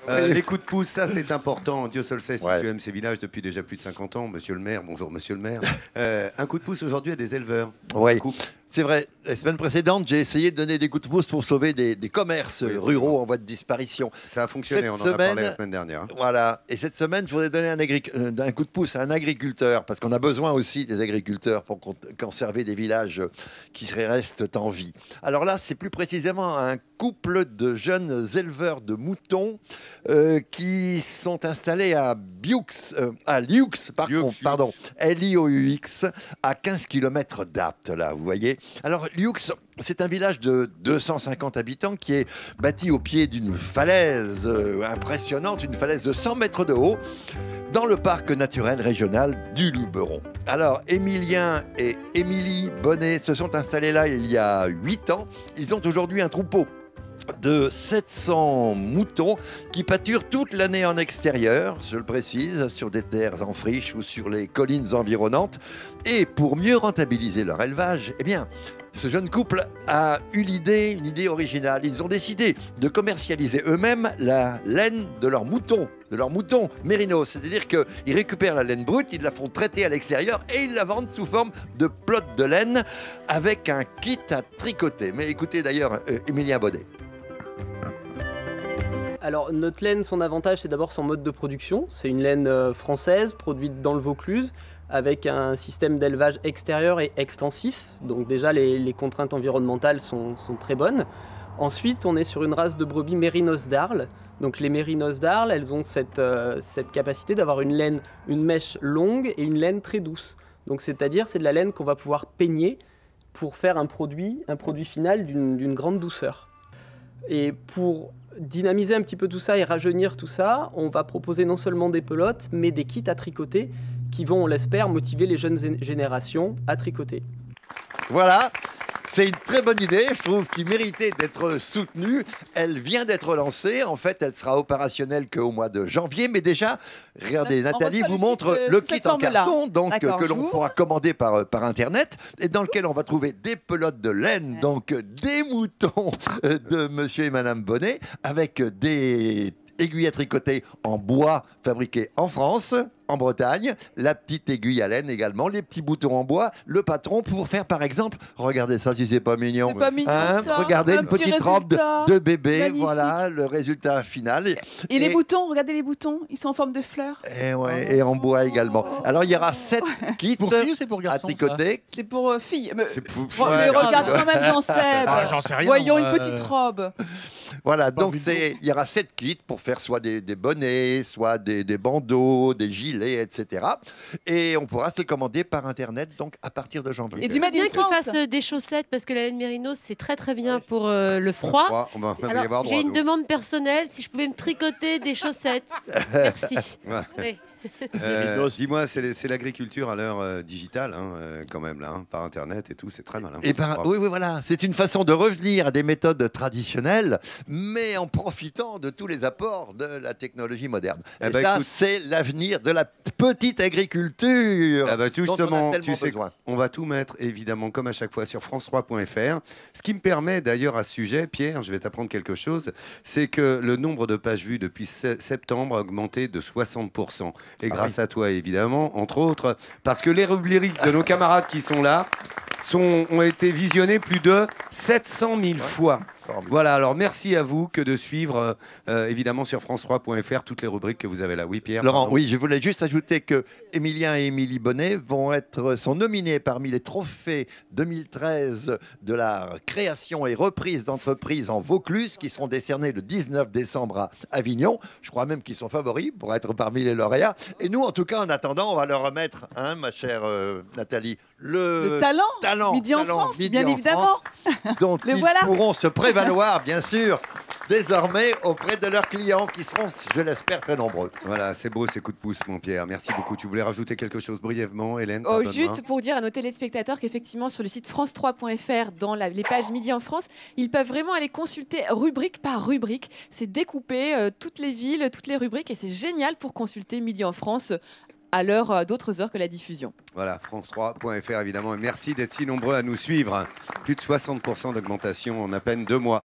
Les coups de pouce, ça c'est important. Dieu seul sait si Ouais. tu aimes ces villages depuis déjà plus de 50 ans. Monsieur le maire, bonjour monsieur le maire. Un coup de pouce aujourd'hui à des éleveurs. Oui, Coupe. c'est vrai. La semaine précédente, j'ai essayé de donner des coups de pouce pour sauver des commerces ruraux en voie de disparition. Ça a fonctionné, Cette on en a parlé la semaine- semaine dernière. Hein. Voilà. Et cette semaine, je voudrais donner un coup de pouce à un agriculteur, parce qu'on a besoin aussi des agriculteurs pour conserver des villages qui restent en vie. Alors là, c'est plus précisément un couple de jeunes éleveurs de moutons qui sont installés à Lioux, pardon, L-I-O-U-X, à 15 km d'Apt, là, vous voyez. Alors, Lioux, c'est un village de 250 habitants qui est bâti au pied d'une falaise impressionnante, une falaise de 100 mètres de haut, dans le parc naturel régional du Luberon. Alors, Émilien et Émilie Bonnet se sont installés là il y a 8 ans. Ils ont aujourd'hui un troupeau de 700 moutons qui pâturent toute l'année en extérieur, je le précise, sur des terres en friche ou sur les collines environnantes. Et pour mieux rentabiliser leur élevage, eh bien, ce jeune couple a eu une idée originale. Ils ont décidé de commercialiser eux-mêmes la laine de leurs moutons mérinos. C'est-à-dire qu'ils récupèrent la laine brute, ils la font traiter à l'extérieur et ils la vendent sous forme de pelote de laine avec un kit à tricoter. Mais écoutez d'ailleurs Émilien Bonnet. Alors notre laine, son avantage, c'est d'abord son mode de production. C'est une laine française, produite dans le Vaucluse, avec un système d'élevage extérieur et extensif. Donc déjà, les contraintes environnementales sont très bonnes. Ensuite, on est sur une race de brebis mérinos d'Arles. Donc les mérinos d'Arles, elles ont cette capacité d'avoir une mèche longue et une laine très douce. Donc c'est-à-dire, c'est de la laine qu'on va pouvoir peigner pour faire un produit final d'une grande douceur. Et pour dynamiser un petit peu tout ça et rajeunir tout ça, on va proposer non seulement des pelotes, mais des kits à tricoter qui vont, on l'espère, motiver les jeunes générations à tricoter. Voilà. C'est une très bonne idée, je trouve, qui méritait d'être soutenue. Elle vient d'être lancée. En fait, elle sera opérationnelle qu'au mois de janvier. Mais déjà, regardez, Nathalie vous montre le kit en carton donc, que l'on pourra commander par Internet et dans lequel on va trouver des pelotes de laine, donc des moutons de monsieur et madame Bonnet, avec des aiguilles à tricoter en bois fabriquées en France, en Bretagne, la petite aiguille à laine également, les petits boutons en bois, le patron pour faire par exemple, regardez ça si c'est pas mignon, c'est pas mignon ça. Regardez un une petite robe de bébé, magnifique. Voilà le résultat final. Et les boutons, regardez les boutons, ils sont en forme de fleurs. Et en bois également. Alors il y aura 7 kits pour filles ou c'est pour garçons, à tricoter. C'est pour filles. Mais, ouais, regarde quand même Jean-Seb. J'en sais rien. Voyons une petite robe. Voilà, donc il y aura 7 kits pour faire soit des bonnets, soit des bandeaux, des gilets, etc. Et on pourra se les commander par Internet, donc à partir de janvier. Et du Made in bien qu'ils France. fassent des chaussettes parce que la laine mérinos c'est très bien pour le froid. On va y Alors, avoir droit, j'ai une nous. demande personnelle, si je pouvais me tricoter des chaussettes. Merci. Ouais. Oui. Dis-moi, c'est l'agriculture à l'heure digitale, quand même, là, par Internet et tout, c'est très malin. Et oui, voilà, c'est une façon de revenir à des méthodes traditionnelles, mais en profitant de tous les apports de la technologie moderne. Et ça, écoute, c'est l'avenir de la petite agriculture. Justement, dont on a tu sais, besoin. on va tout mettre, évidemment, comme à chaque fois, sur France3.fr. Ce qui me permet, d'ailleurs, à ce sujet, Pierre, je vais t'apprendre quelque chose, c'est que le nombre de pages vues depuis septembre a augmenté de 60%. Et grâce à toi, évidemment, entre autres, parce que les rubriques de nos camarades qui sont là ont été visionnées plus de 700 000 fois. Voilà, alors merci à vous que de suivre, évidemment, sur France3.fr, toutes les rubriques que vous avez là. Oui, Pierre. Laurent, pardon. oui, je voulais juste ajouter que Émilien et Émilie Bonnet sont nominés parmi les trophées 2013 de la création et reprise d'entreprises en Vaucluse qui seront décernés le 19 décembre à Avignon. Je crois même qu'ils sont favoris pour être parmi les lauréats. Et nous, en tout cas, en attendant, on va leur remettre, ma chère Nathalie, le talent. Midi en France, Midi bien en évidemment. France, dont ils pourront se prévaloir, bien sûr, désormais auprès de leurs clients qui seront, je l'espère, très nombreux. Voilà, c'est beau ces coups de pouce, mon Pierre. Merci beaucoup. Tu voulais rajouter quelque chose brièvement, Hélène? Juste pour dire à nos téléspectateurs qu'effectivement, sur le site France3.fr, dans les pages Midi en France, ils peuvent vraiment aller consulter rubrique par rubrique. C'est découpé, toutes les villes, toutes les rubriques, et c'est génial pour consulter Midi en France à l'heure d'autres heures que la diffusion. Voilà, France3.fr évidemment. Et merci d'être si nombreux à nous suivre. Plus de 60% d'augmentation en à peine 2 mois.